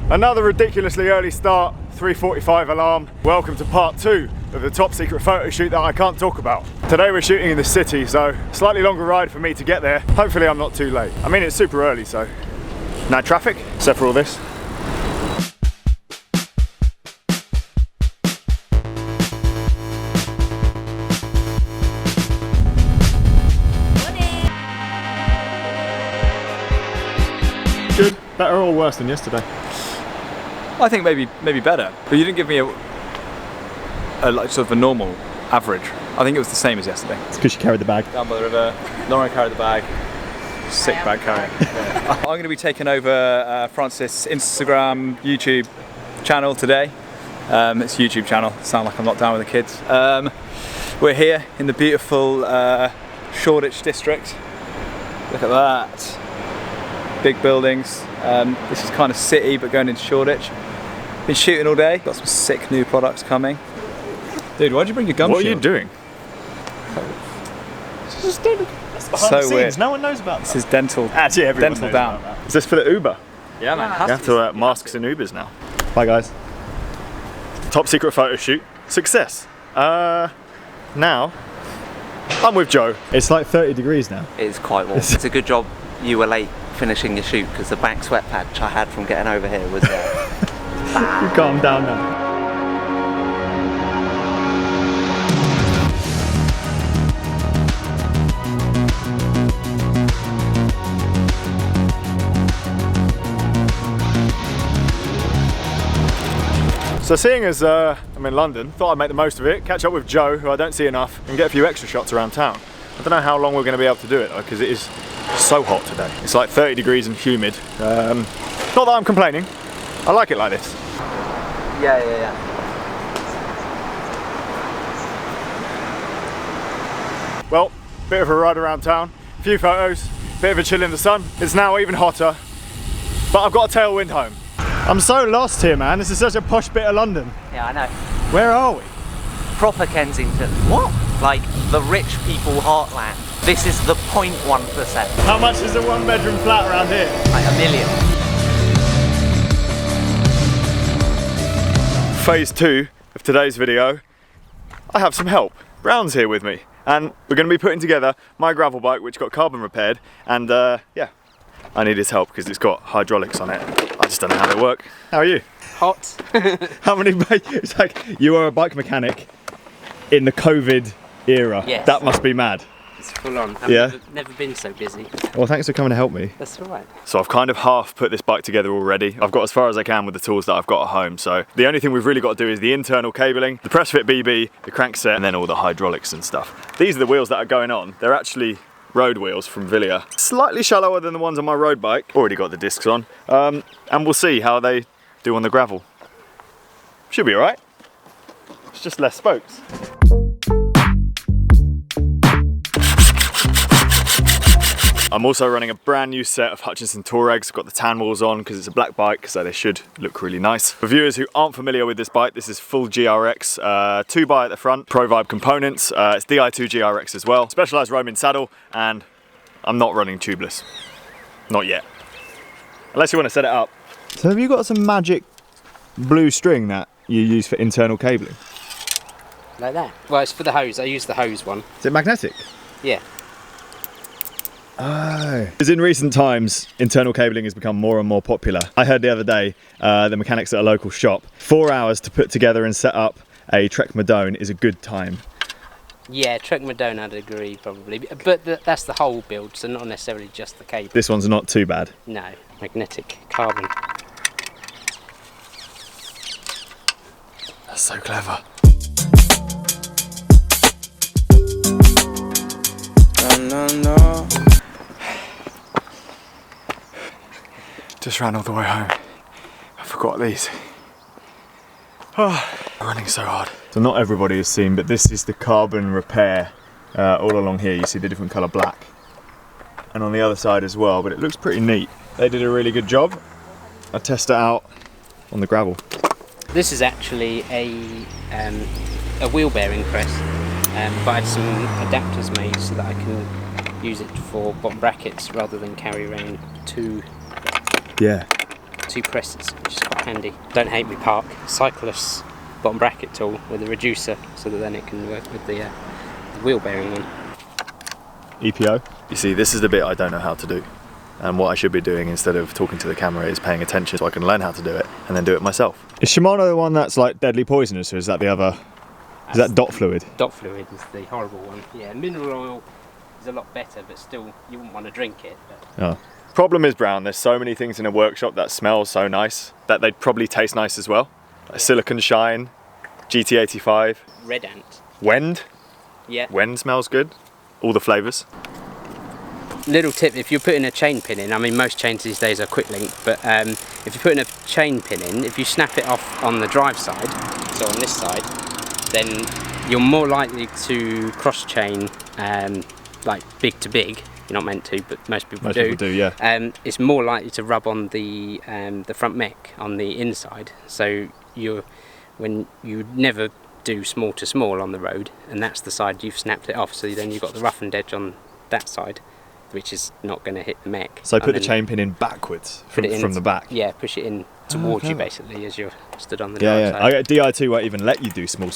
Another ridiculously early start, 3:45 alarm. Welcome to part 2 of the top secret photo shoot that I can't talk about. Today we're shooting in the city, so slightly longer ride for me to get there. Hopefully I'm not too late. I mean, it's super early, so no traffic, except for all this. Good. Better or worse than yesterday? I think maybe better. But you didn't give me a like sort of a normal average. I think it was the same as yesterday. It's because you carried the bag. Down by the river, Lauren carried the bag. Sick bag carrying. Yeah. I'm going to be taking over Francis' Instagram, YouTube channel today. It's a YouTube channel. Sound like I'm locked down with the kids. We're here in the beautiful Shoreditch district. Look at that. Big buildings. This is kind of city, but going into Shoreditch. Been shooting all day. Got some sick new products coming. Dude, why'd you bring your gum shield? What are you doing? Just so weird. No one knows about that. This is dental. Actually, everyone dental knows down. about that. Is this for the Uber? Yeah, man. You have to wear masks in Ubers now. Bye, guys. Top secret photo shoot. Success. Now, I'm with Joe. It's like 30 degrees now. It's quite warm. It's a good job you were late finishing your shoot, because the back sweat patch I had from getting over here was You calm down now. So seeing as I'm in London, thought I'd make the most of it, catch up with Joe, who I don't see enough, and get a few extra shots around town. I don't know how long we're going to be able to do it though, because it is so hot today. It's like 30 degrees and humid. Not that I'm complaining. I like it like this. Yeah. Well, bit of a ride around town, a few photos, bit of a chill in the sun. It's now even hotter, but I've got a tailwind home. I'm so lost here, man. This is such a posh bit of London. Yeah, I know. Where are we? Proper Kensington. What? Like the rich people heartland. This is the 0.1%. How much is a one-bedroom flat around here? Like $1 million. Phase 2 of today's video, I have some help. Brown's here with me, and we're going to be putting together my gravel bike, which got carbon repaired, and yeah, I need his help because it's got hydraulics on it. I just don't know how they work. How are you? Hot. How many bikes? It's like you are a bike mechanic in the COVID era. Yes. That must be mad. It's full on. I've never been so busy. Well, thanks for coming to help me. That's all right. So I've kind of half put this bike together already. I've got as far as I can with the tools that I've got at home. So the only thing we've really got to do is the internal cabling, the press fit BB, the crankset, and then all the hydraulics and stuff. These are the wheels that are going on. They're actually road wheels from Wilier. Slightly shallower than the ones on my road bike. Already got the discs on. And we'll see how they do on the gravel. Should be all right. It's just less spokes. I'm also running a brand new set of Hutchinson Tyres. Got the tan walls on because it's a black bike, so they should look really nice. For viewers who aren't familiar with this bike, this is full GRX, 2x at the front, Pro Vibe components. It's Di2 GRX as well. Specialized Roman saddle, and I'm not running tubeless. Not yet. Unless you want to set it up. So have you got some magic blue string that you use for internal cabling? Like that? Well, it's for the hose. I use the hose one. Is it magnetic? Yeah. Oh. Because in recent times, internal cabling has become more and more popular. I heard the other day, the mechanics at a local shop, 4 hours to put together and set up a Trek Madone is a good time. Yeah, Trek Madone I'd agree probably, but that's the whole build, so not necessarily just the cable. This one's not too bad. No, magnetic carbon. That's so clever. No. Just ran all the way home. I forgot these. Oh, I'm running so hard. So not everybody has seen, but this is the carbon repair all along here. You see the different colour black. And on the other side as well, but it looks pretty neat. They did a really good job. I test it out on the gravel. This is actually a wheel bearing press, but I had some adapters made so that I can use it for bottom brackets rather than carry around two. Yeah. 2 presses, which is quite handy. Don't hate me park. Cyclist's bottom bracket tool with a reducer, so that then it can work with the wheel bearing one. EPO. You see, this is the bit I don't know how to do. And what I should be doing instead of talking to the camera is paying attention so I can learn how to do it and then do it myself. Is Shimano the one that's like deadly poisonous, or is that the other? Is that dot fluid? Dot fluid is the horrible one. Yeah, mineral oil is a lot better, but still you wouldn't want to drink it. But. Oh. Problem is, Brown, there's so many things in a workshop that smell so nice that they'd probably taste nice as well. Like Silicon Shine, GT85. Red Ant. Wend. Yeah. Wend smells good. All the flavours. Little tip, if you're putting a chain pin in, I mean most chains these days are quick link, but if you're putting a chain pin in, if you snap it off on the drive side, so on this side, then you're more likely to cross chain like big to big. You're not meant to, but most people do. Most people do, yeah. It's more likely to rub on the front mech on the inside, so when you never do small to small on the road, and that's the side you've snapped it off, so then you've got the roughened edge on that side, which is not going to hit the mech. So put the chain pin in backwards from the back? Yeah, push it in towards you basically as you're stood on the drive side. I get Di2 won't even let you do small.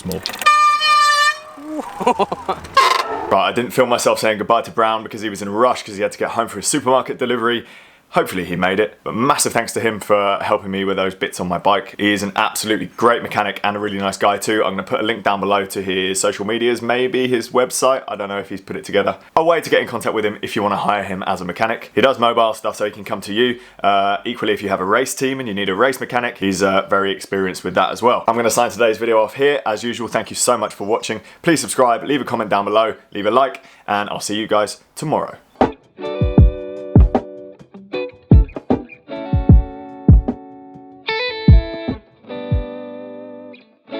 Right, I didn't film myself saying goodbye to Brown because he was in a rush because he had to get home for his supermarket delivery. Hopefully he made it, but massive thanks to him for helping me with those bits on my bike. He is an absolutely great mechanic and a really nice guy too. I'm gonna put a link down below to his social medias, maybe his website. I don't know if he's put it together. A way to get in contact with him if you wanna hire him as a mechanic. He does mobile stuff so he can come to you. Equally, if you have a race team and you need a race mechanic, he's very experienced with that as well. I'm gonna sign today's video off here. As usual, thank you so much for watching. Please subscribe, leave a comment down below, leave a like, and I'll see you guys tomorrow.